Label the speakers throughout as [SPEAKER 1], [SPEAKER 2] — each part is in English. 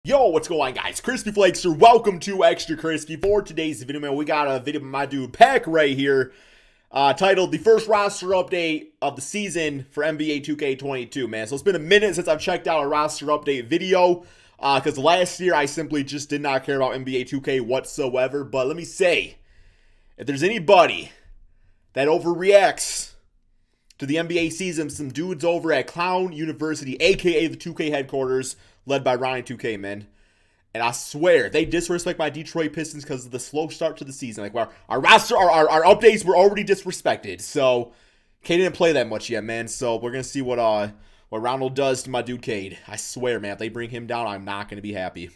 [SPEAKER 1] Yo, what's going on, guys? Crispy Flakes here. Welcome to Extra Crispy. For today's video, man, we got a video from my dude Peck right here, titled "The First Roster Update of the Season for NBA 2K22." Man, so it's been a minute since I've checked out a roster update video, because last year I simply just did not care about NBA 2K whatsoever. But let me say, if there's anybody that overreacts to the NBA season, some dudes over at Clown University, aka the 2K headquarters, led by Ronnie 2K, man. And I swear, they disrespect my Detroit Pistons because of the slow start to the season. Like, our roster, our updates were already disrespected. So, Cade didn't play that much yet, man. So, we're going to see what Ronald does to my dude Cade. I swear, man, if they bring him down, I'm not going to be happy.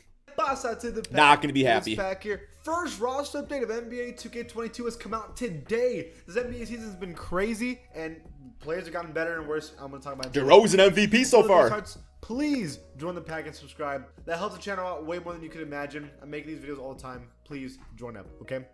[SPEAKER 1] Not going to be happy.
[SPEAKER 2] Back here. First roster update of NBA 2K22 has come out today. This NBA season has been crazy, and players have gotten better and worse. I'm going to talk about
[SPEAKER 1] DeRozan MVP so far.
[SPEAKER 2] Please join the pack and subscribe. That helps the channel out way more than you could imagine. I make these videos all the time. Please join up, okay?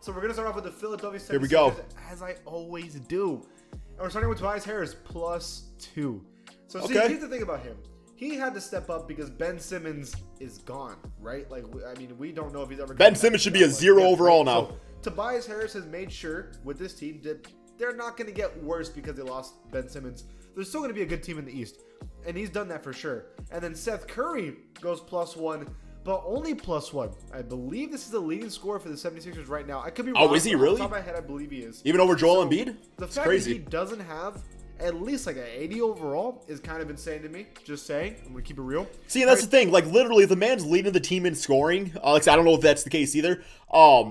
[SPEAKER 2] So we're going to start off with the Philadelphia 76ers.
[SPEAKER 1] Here we go.
[SPEAKER 2] As I always do. And we're starting with Tobias Harris, +2. So see,
[SPEAKER 1] Okay.
[SPEAKER 2] here's the thing about him. He had to step up because Ben Simmons is gone, right? Like, I mean, we don't know if he's ever.
[SPEAKER 1] Ben Simmons should be a 0 overall now.
[SPEAKER 2] So, Tobias Harris has made sure with this team that they're not going to get worse because they lost Ben Simmons. There's still going to be a good team in the East, and he's done that for sure. And then Seth Curry goes +1, but only +1. I believe this is the leading scorer for the 76ers right now. I could be wrong.
[SPEAKER 1] Oh, is he really?
[SPEAKER 2] Off the top of my head, I believe he is.
[SPEAKER 1] Even over Joel Embiid?
[SPEAKER 2] The
[SPEAKER 1] It's
[SPEAKER 2] fact
[SPEAKER 1] crazy.
[SPEAKER 2] that he doesn't have at least like an 80 overall is kind of insane to me. Just saying. I'm going to keep it real.
[SPEAKER 1] See, and that's the thing. Like, literally, if the man's leading the team in scoring, like, I don't know if that's the case either. Why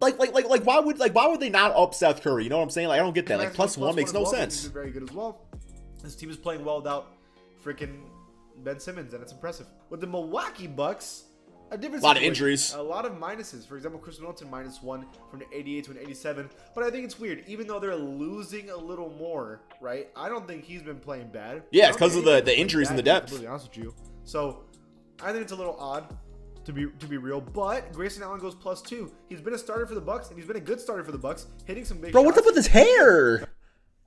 [SPEAKER 1] would they not up Seth Curry? You know what I'm saying? Like, I don't get that. Like, +1 makes no sense.
[SPEAKER 2] He's been very good as well. This team is playing well without freaking Ben Simmons, and it's impressive. With the Milwaukee Bucks, a different
[SPEAKER 1] lot of
[SPEAKER 2] situation.
[SPEAKER 1] injuries.
[SPEAKER 2] A lot of minuses. For example, Chris Middleton -1 from an 88 to an 87. But I think it's weird. Even though they're losing a little more, right? I don't think he's been playing bad.
[SPEAKER 1] Yeah, it's because of the injuries and the depth.
[SPEAKER 2] To be honest with you. So, I think it's a little odd. To be real, but Grayson Allen goes +2. He's been a starter for the Bucks, and he's been a good starter for the Bucks, hitting some big
[SPEAKER 1] Bro,
[SPEAKER 2] shots.
[SPEAKER 1] what's up with his hair?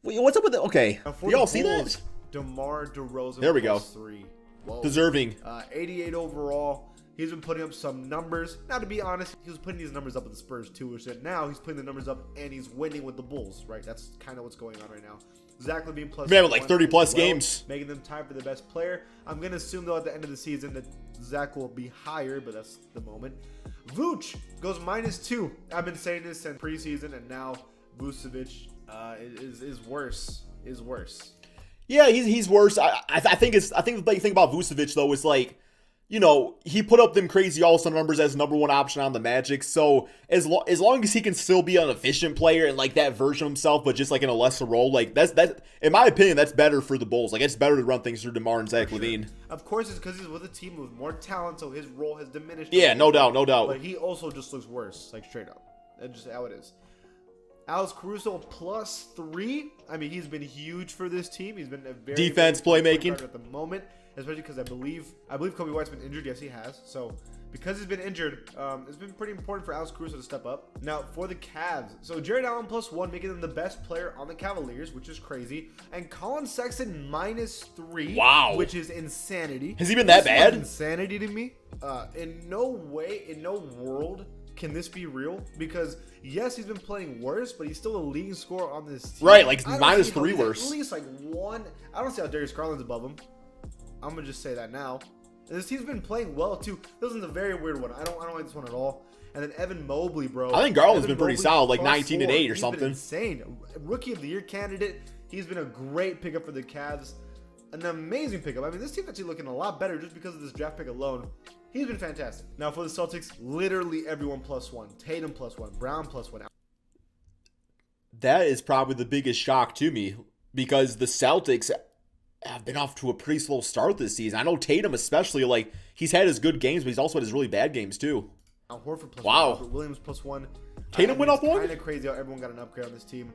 [SPEAKER 1] Wait, what's up with it? Okay,
[SPEAKER 2] For
[SPEAKER 1] y'all
[SPEAKER 2] the
[SPEAKER 1] see
[SPEAKER 2] Bulls,
[SPEAKER 1] that?
[SPEAKER 2] DeMar DeRozan.
[SPEAKER 1] There we go.
[SPEAKER 2] +3. Whoa.
[SPEAKER 1] Deserving.
[SPEAKER 2] 88 overall. He's been putting up some numbers. Now, to be honest, he was putting these numbers up with the Spurs too, which now he's putting the numbers up and he's winning with the Bulls, right? That's kind of what's going on right now. Zach LaVine
[SPEAKER 1] Man, with like
[SPEAKER 2] 1
[SPEAKER 1] 30 plus
[SPEAKER 2] as well,
[SPEAKER 1] games.
[SPEAKER 2] making them tied for the best player. I'm going to assume, though, at the end of the season that Zach will be higher, but that's the moment. Vooch goes -2. I've been saying this since preseason, and now Vucevic is worse. Is worse.
[SPEAKER 1] Yeah, he's worse. I think the big thing about Vucevic though is, like, you know, he put up them crazy all-star numbers as #1 option on the Magic. So as long as he can still be an efficient player and like that version of himself, but just like in a lesser role, like that's in my opinion, that's better for the Bulls. Like, it's better to run things through DeMar and Zach LaVine.
[SPEAKER 2] Of course, it's because he's with a team with more talent, so his role has diminished.
[SPEAKER 1] Yeah, no doubt.
[SPEAKER 2] But he also just looks worse, like straight up. That's just how it is. Alex Caruso +3. I mean, he's been huge for this team. He's been a very
[SPEAKER 1] Defense,
[SPEAKER 2] very
[SPEAKER 1] playmaking
[SPEAKER 2] at the moment, especially because I believe Kobe White's been injured. Yes, he has. So because he's been injured, it's been pretty important for Alex Caruso to step up. Now for the Cavs, so Jared Allen +1, making them the best player on the Cavaliers, which is crazy, and Colin Sexton -3.
[SPEAKER 1] Wow,
[SPEAKER 2] which is insanity.
[SPEAKER 1] Has he been that bad?
[SPEAKER 2] Insanity to me. In no way, in no world can this be real? Because yes, he's been playing worse, but he's still a leading scorer on this team.
[SPEAKER 1] Right, like
[SPEAKER 2] -3
[SPEAKER 1] he's worse.
[SPEAKER 2] At least like one. I don't see how Darius Garland's above him. I'm gonna just say that now. And this team's been playing well too. This one's a very weird one. I don't like this one at all. And then Evan Mobley, bro.
[SPEAKER 1] I think Garland's been pretty
[SPEAKER 2] Mobley
[SPEAKER 1] solid, like
[SPEAKER 2] +4.
[SPEAKER 1] 19 and 8 or
[SPEAKER 2] He's
[SPEAKER 1] something.
[SPEAKER 2] been insane. Rookie of the year candidate. He's been a great pickup for the Cavs. An amazing pickup. I mean, this team's actually looking a lot better just because of this draft pick alone. He's been fantastic. Now for the Celtics, literally everyone +1. Tatum +1. Brown +1.
[SPEAKER 1] That is probably the biggest shock to me, because the Celtics have been off to a pretty slow start this season. I know Tatum especially, like, he's had his good games, but he's also had his really bad games too.
[SPEAKER 2] Al Horford +1.
[SPEAKER 1] Wow.
[SPEAKER 2] Robert Williams +1.
[SPEAKER 1] Tatum went up 1?
[SPEAKER 2] Kind of crazy how everyone got an upgrade on this team.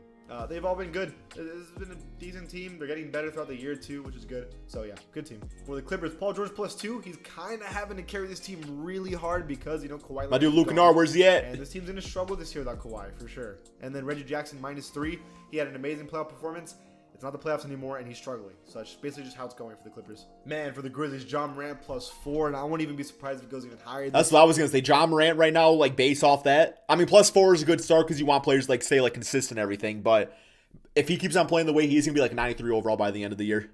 [SPEAKER 2] They've all been good. This has been a decent team. They're getting better throughout the year too, which is good. So yeah, good team. For the Clippers, Paul George +2. He's kind of having to carry this team really hard because, you know, Kawhi.
[SPEAKER 1] My dude Luke Kennard, where's he at?
[SPEAKER 2] And this team's gonna struggle this year without Kawhi for sure. And then Reggie Jackson -3. He had an amazing playoff performance. It's not the playoffs anymore, and he's struggling. So that's basically just how it's going for the Clippers. Man, for the Grizzlies, John Morant +4, and I won't even be surprised if it goes even higher.
[SPEAKER 1] That's what I was going to say. John Morant right now, like, based off that. I mean, +4 is a good start because you want players, like, stay, like, consistent and everything. But if he keeps on playing the way he is, going to be, like, 93 overall by the end of the year.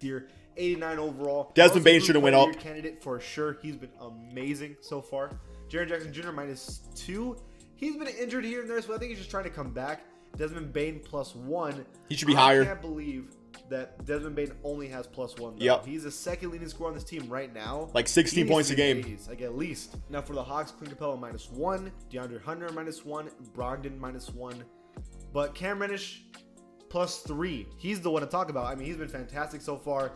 [SPEAKER 2] 89 overall.
[SPEAKER 1] Desmond Bane shouldn't win up.
[SPEAKER 2] Candidate for sure. He's been amazing so far. Jaren Jackson Jr. -2. He's been injured here and there, so I think he's just trying to come back. Desmond Bane +1.
[SPEAKER 1] He should be higher.
[SPEAKER 2] I can't believe that Desmond Bane only has +1.
[SPEAKER 1] Yep.
[SPEAKER 2] He's the second leading scorer on this team right now.
[SPEAKER 1] Like 16 points a game.
[SPEAKER 2] Like at least. Now for the Hawks, Clint Capella -1, DeAndre Hunter -1, Brogdon -1. But Cam Reddish +3. He's the one to talk about. I mean, he's been fantastic so far.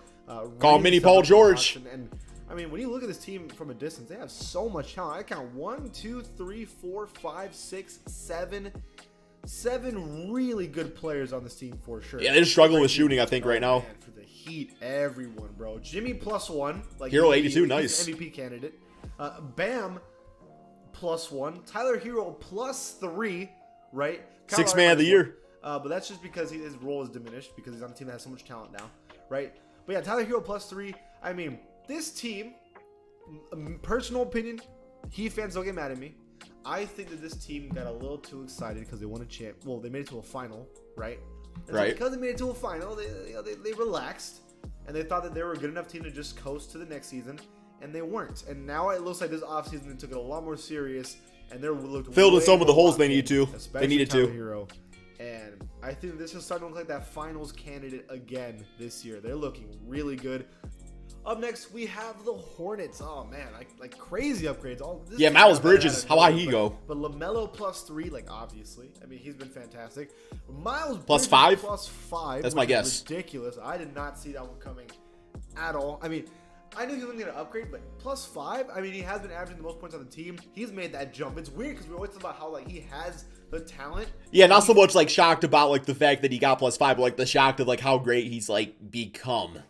[SPEAKER 1] Call mini Paul George.
[SPEAKER 2] And I mean, when you look at this team from a distance, they have so much talent. I count 1, 2, 3, 4, 5, 6, 7 really good players on this team for sure.
[SPEAKER 1] Yeah, they're struggling with shooting, I think, right now.
[SPEAKER 2] Man, for the Heat, everyone, bro. Jimmy +1. Like
[SPEAKER 1] Hero 82, nice.
[SPEAKER 2] MVP candidate. Bam +1. Tyler Hero +3, right?
[SPEAKER 1] Sixth man of the year.
[SPEAKER 2] But that's just because his role is diminished because he's on a team that has so much talent now, right? But yeah, Tyler Hero +3. I mean, this team, personal opinion, Heat fans don't get mad at me. I think that this team got a little too excited because they won a champ. Well, they made it to a final, right? And
[SPEAKER 1] right.
[SPEAKER 2] So because they made it to a final, they relaxed and they thought that they were a good enough team to just coast to the next season, and they weren't. And now it looks like this offseason they took it a lot more serious, and they're
[SPEAKER 1] filled in some of the holes they need to.
[SPEAKER 2] They
[SPEAKER 1] needed to.
[SPEAKER 2] Hero. And I think this is starting to look like that finals candidate again this year. They're looking really good. Up next, we have the Hornets. Oh, man, like crazy upgrades.
[SPEAKER 1] Yeah, Miles Bridges, how high he go?
[SPEAKER 2] But LaMelo +3, like, obviously. I mean, he's been fantastic. Miles
[SPEAKER 1] +5?
[SPEAKER 2] +5.
[SPEAKER 1] That's my guess.
[SPEAKER 2] Ridiculous. I did not see that one coming at all. I mean, I knew he wasn't going to upgrade, but +5? I mean, he has been averaging the most points on the team. He's made that jump. It's weird because we always talk about how, like, he has the talent.
[SPEAKER 1] Yeah, not so much, like, shocked about, like, the fact that he got +5, but, like, the shocked of, like, how great he's, like, become.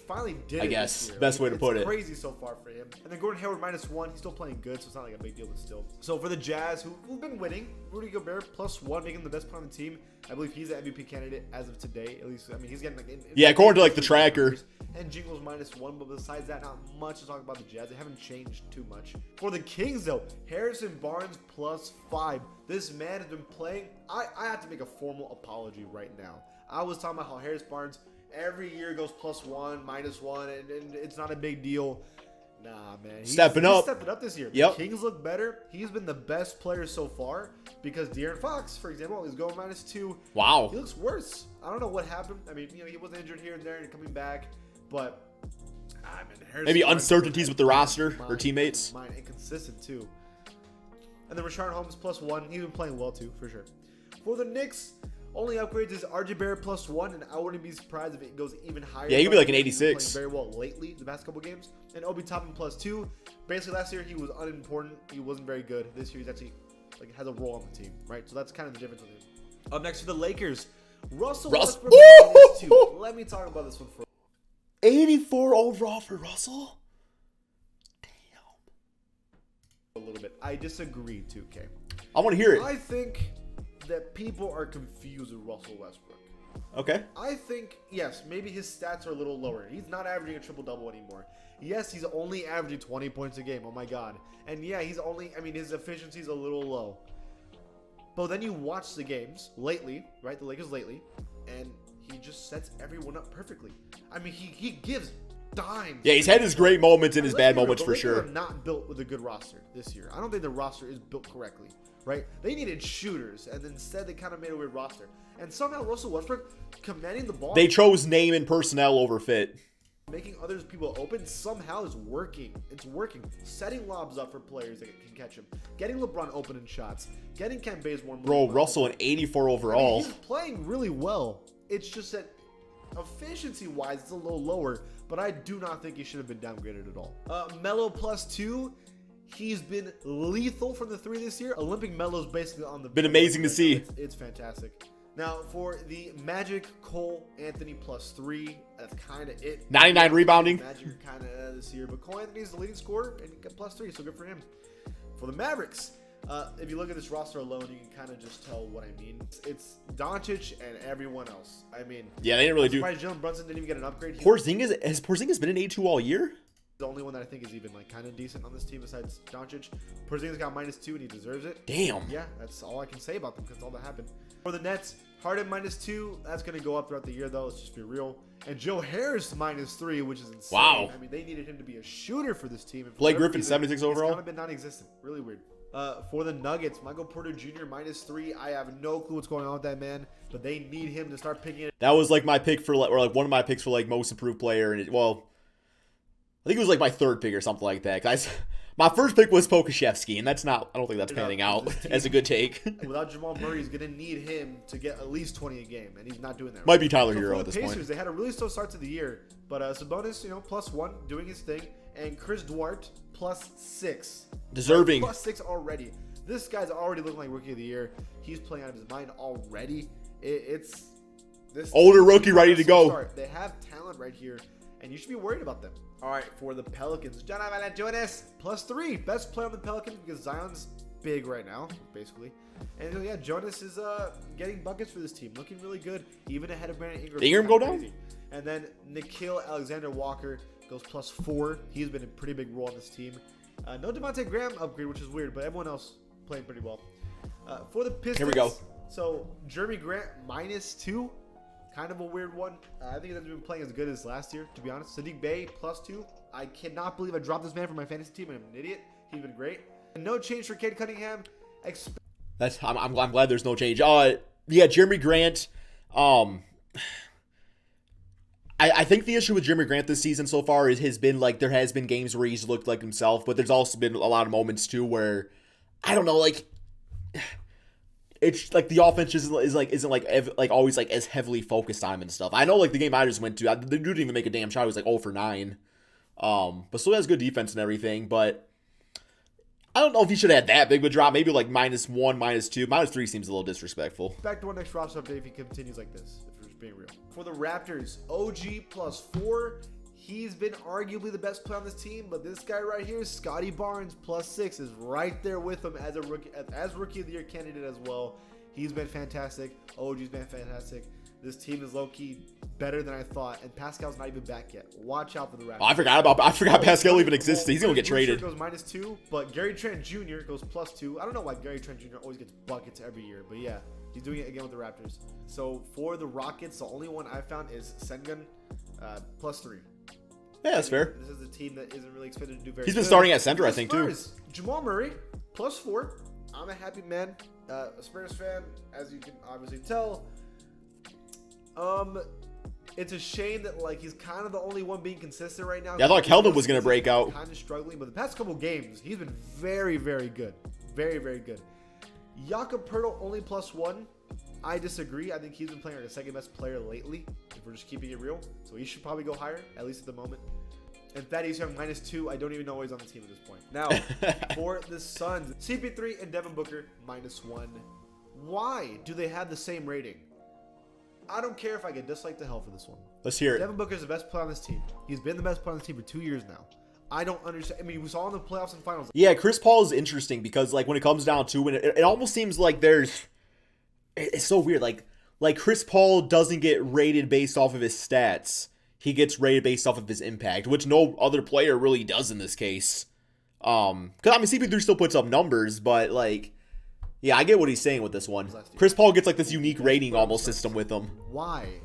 [SPEAKER 2] Finally did it.
[SPEAKER 1] I guess best way to put it.
[SPEAKER 2] It's crazy so far for him. And then Gordon Hayward -1. He's still playing good, so it's not like a big deal, but still. So for the Jazz, who've been winning, Rudy Gobert +1, making him the best player on the team. I believe he's the MVP candidate as of today. At least, I mean, he's getting like
[SPEAKER 1] yeah, according to like the tracker.
[SPEAKER 2] And Jingles -1, but besides that, not much to talk about the Jazz. They haven't changed too much. For the Kings, though, Harrison Barnes +5. This man has been playing. I have to make a formal apology right now. I was talking about how Harris Barnes every year goes +1, -1, and it's not a big deal. Nah, man. He's stepping up this year.
[SPEAKER 1] Yep.
[SPEAKER 2] The Kings look better. He's been the best player so far because De'Aaron Fox, for example, is going -2.
[SPEAKER 1] Wow.
[SPEAKER 2] He looks worse. I don't know what happened. I mean, he was injured here and there and coming back, but I mean,
[SPEAKER 1] maybe uncertainties with the roster or teammates.
[SPEAKER 2] Inconsistent too. And then Rashard Holmes +1. He's been playing well too, for sure. For the Knicks, only upgrades is RJ Barrett +1, and I wouldn't be surprised if it goes even higher.
[SPEAKER 1] Yeah, he'd be like an
[SPEAKER 2] He's been
[SPEAKER 1] 86.
[SPEAKER 2] playing very well lately, the past couple games. And Obi Toppin +2. Basically, last year he was unimportant. He wasn't very good. This year he's actually like has a role on the team, right? So that's kind of the difference with him. Up next for the Lakers, Russell Westbrook -2. Let me talk about this one for
[SPEAKER 1] 84 overall for Russell.
[SPEAKER 2] a little bit. I disagree, 2K.
[SPEAKER 1] I want to hear it.
[SPEAKER 2] I think that people are confused with Russell Westbrook.
[SPEAKER 1] Okay.
[SPEAKER 2] I think, yes, maybe his stats are a little lower. He's not averaging a triple-double anymore. Yes, he's only averaging 20 points a game. Oh, my God. And, yeah, his efficiency's a little low. But then you watch the games lately, right, the Lakers lately, and he just sets everyone up perfectly. I mean, he gives dimes.
[SPEAKER 1] Yeah, he's had his great moments and his bad moments for sure.
[SPEAKER 2] The Lakers are not built with a good roster this year. I don't think the roster is built correctly, right? They needed shooters, and instead they kind of made a weird roster. And somehow Russell Westbrook commanding the ball.
[SPEAKER 1] They chose name and personnel over fit.
[SPEAKER 2] Making others people open somehow is working. It's working. Setting lobs up for players that can catch him. Getting LeBron open in shots. Getting Ken Bazemore.
[SPEAKER 1] Bro, Russell an 84 overall.
[SPEAKER 2] I mean, he's playing really well. It's just that efficiency-wise, it's a little lower. But I do not think he should have been downgraded at all. Melo +2. He's been lethal from the 3 this year. Olympic Melo's basically on the...
[SPEAKER 1] Been amazing to see.
[SPEAKER 2] It's fantastic. Now, for the Magic, Cole Anthony +3. That's kind of it.
[SPEAKER 1] 99 rebounding.
[SPEAKER 2] Magic are kind of this year. But Cole Anthony's the leading scorer and he got +3, so good for him. For the Mavericks, If you look at this roster alone, you can kind of just tell what I mean. It's Doncic and everyone else. I mean,
[SPEAKER 1] yeah, they didn't really do.
[SPEAKER 2] Jalen Brunson didn't even get an upgrade.
[SPEAKER 1] Porzingis has Porzingis been an A2 all year?
[SPEAKER 2] The only one that I think is even like kind of decent on this team besides Doncic. Porzingis got -2 and he deserves it.
[SPEAKER 1] Damn.
[SPEAKER 2] Yeah, that's all I can say about them because all that happened. For the Nets, Harden -2. That's going to go up throughout the year though. Let's just be real. And Joe Harris -3, which is insane.
[SPEAKER 1] Wow.
[SPEAKER 2] I mean, they needed him to be a shooter for this team.
[SPEAKER 1] Blake Griffin 76 overall.
[SPEAKER 2] It's kind of been non-existent. Really weird. For the Nuggets, Michael Porter Jr. -3. I have no clue what's going on with that man, but they need him to start picking it.
[SPEAKER 1] That was like my pick for or like one of my picks for like most improved player, and I think it was like my third pick or something like that. My first pick was Pokashevsky, and that's not. I don't think that's panning out as a good take.
[SPEAKER 2] Without Jamal Murray, he's gonna need him to get at least 20 a game, and he's not doing that.
[SPEAKER 1] Might be Tyler Hero at this
[SPEAKER 2] Pacers,
[SPEAKER 1] point.
[SPEAKER 2] They had a really slow start to the year, but Sabonis, +1 doing his thing, and Chris Duarte +6,
[SPEAKER 1] Deserving.
[SPEAKER 2] +6 already. This guy's already looking like rookie of the year. He's playing out of his mind already. It's this
[SPEAKER 1] older rookie ready to go.
[SPEAKER 2] They have talent right here, and you should be worried about them. All right, for the Pelicans, John Valanciunas +3, best player on the Pelicans because Zion's big right now, basically. And yeah, Jonas is getting buckets for this team, looking really good, even ahead of Brandon Ingram.
[SPEAKER 1] Ingram go down?
[SPEAKER 2] And then Nickeil Alexander-Walker goes +4. He's been a pretty big role on this team. No Devontae Graham upgrade, which is weird, but everyone else playing pretty well. For the Pistons,
[SPEAKER 1] here we go.
[SPEAKER 2] So Jeremy Grant -2. Kind of a weird one. I think he hasn't been playing as good as last year, to be honest. Sadiq Bey +2. I cannot believe I dropped this man for my fantasy team, and I'm an idiot. He's been great. And no change for Cade Cunningham.
[SPEAKER 1] I'm glad there's no change. Yeah, Jeremy Grant. I think the issue with Jeremy Grant this season so far has been like there has been games where he's looked like himself, but there's also been a lot of moments too where I don't know, like. It's like the offense isn't always like as heavily focused on him and stuff. I know like the game I just went to, the dude didn't even make a damn shot. He was like 0 for 9, but still has good defense and everything. But I don't know if he should have had that big of a drop. Maybe like -1, -2, -3 seems a little disrespectful.
[SPEAKER 2] Back to our next roster update if he continues like this. If we're just being real. For the Raptors, OG +4. He's been arguably the best player on this team, but this guy right here, Scotty Barnes, +6, is right there with him as a rookie of the year candidate as well. He's been fantastic. OG's been fantastic. This team is low-key better than I thought, and Pascal's not even back yet. Watch out for the Raptors.
[SPEAKER 1] Oh, I forgot Pascal even existed. He's gonna get traded.
[SPEAKER 2] Goes -2, but Gary Trent Jr. goes +2. I don't know why Gary Trent Jr. always gets buckets every year, but yeah, he's doing it again with the Raptors. So for the Rockets, the only one I found is Sengun, +3.
[SPEAKER 1] Yeah, that's fair.
[SPEAKER 2] This is a team that isn't really expected to do very good.
[SPEAKER 1] He's been starting at center, I think, too.
[SPEAKER 2] Jamal Murray, +4. I'm a happy man. A Spurs fan, as you can obviously tell. It's a shame that like he's kind of the only one being consistent right now.
[SPEAKER 1] Yeah, I thought Keldon was going to break out.
[SPEAKER 2] Kind of struggling, but the past couple games, he's been very, very good. Very, very good. Jakob Poeltl only +1. I disagree. I think he's been playing like the second best player lately, if we're just keeping it real. So he should probably go higher, at least at the moment. And Thaddeus Young -2. I don't even know why he's on the team at this point. Now, for the Suns, CP3 and Devin Booker -1. Why do they have the same rating? I don't care if I get disliked to hell for this one.
[SPEAKER 1] Let's hear it.
[SPEAKER 2] Devin Booker is the best player on this team. He's been the best player on this team for 2 years now. I don't understand. I mean, we saw in the playoffs and finals.
[SPEAKER 1] Yeah, Chris Paul is interesting because like when it comes down to it, it almost seems like it's so weird. Like Chris Paul doesn't get rated based off of his stats. He gets rated based off of his impact, which no other player really does in this case. Because I mean, CP3 still puts up numbers, but like, yeah, I get what he's saying with this one. Chris Paul gets like this unique rating almost system with him.
[SPEAKER 2] Why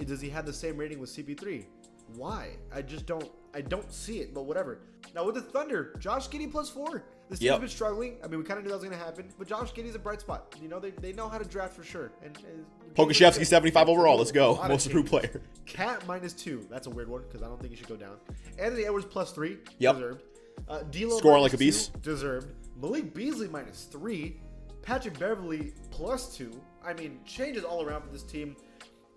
[SPEAKER 2] does he have the same rating with CP3? Why? I don't see it, but whatever. Now with the Thunder, Josh Giddey +4. This team's been struggling. I mean, we kind of knew that was going to happen, but Josh Giddey's a bright spot. You know, they know how to draft for sure. And
[SPEAKER 1] Pokashevsky 75 overall. Let's go. Most improved player.
[SPEAKER 2] Cat -2. That's a weird one because I don't think he should go down. Anthony Edwards +3.
[SPEAKER 1] Yep.
[SPEAKER 2] Deserved. D'Lo
[SPEAKER 1] scoring like a beast.
[SPEAKER 2] Deserved. Malik Beasley -3. Patrick Beverly +2. I mean, changes all around for this team.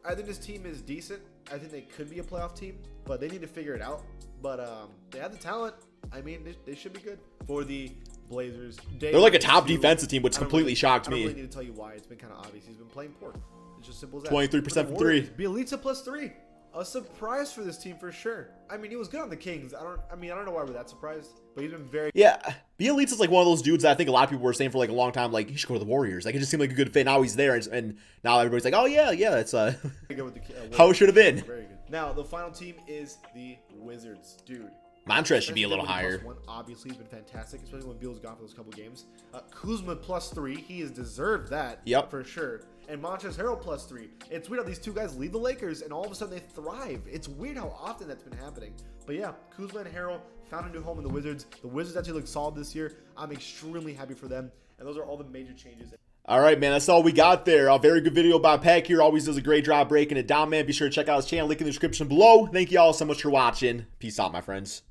[SPEAKER 2] I think this team is decent. I think they could be a playoff team, but they need to figure it out. But they have the talent. I mean, they should be good. For the Blazers,
[SPEAKER 1] they're like a top defensive team, which completely shocked me.
[SPEAKER 2] I don't really need to tell you why. It's been kind of obvious. He's been playing poor. It's just simple as that.
[SPEAKER 1] 23% from 3.
[SPEAKER 2] Bielitsa +3. a surprise for this team for sure. I mean, he was good on the Kings. I don't know why we're that surprised, but he's been very.
[SPEAKER 1] Yeah, Bielitsa's is like one of those dudes that I think a lot of people were saying for like a long time, like he should go to the Warriors. Like it just seemed like a good fit. Now he's there, and now everybody's like, oh yeah, it's
[SPEAKER 2] very good with the,
[SPEAKER 1] how it should have been.
[SPEAKER 2] Very good. Now the final team is the Wizards, dude.
[SPEAKER 1] Montrez should be a little higher.
[SPEAKER 2] +1, obviously, he's been fantastic, especially when Beal's gone for those couple games. Kuzma +3, he has deserved that.
[SPEAKER 1] Yep.
[SPEAKER 2] For sure. And Montrezl Harrell +3. It's weird how these two guys lead the Lakers, and all of a sudden they thrive. It's weird how often that's been happening. But yeah, Kuzma and Harrell found a new home in the Wizards. The Wizards actually look solid this year. I'm extremely happy for them, and those are all the major changes.
[SPEAKER 1] All right, man, that's all we got there. A very good video by Peck here. Always does a great job breaking it down, man. Be sure to check out his channel, link in the description below. Thank you all so much for watching. Peace out, my friends.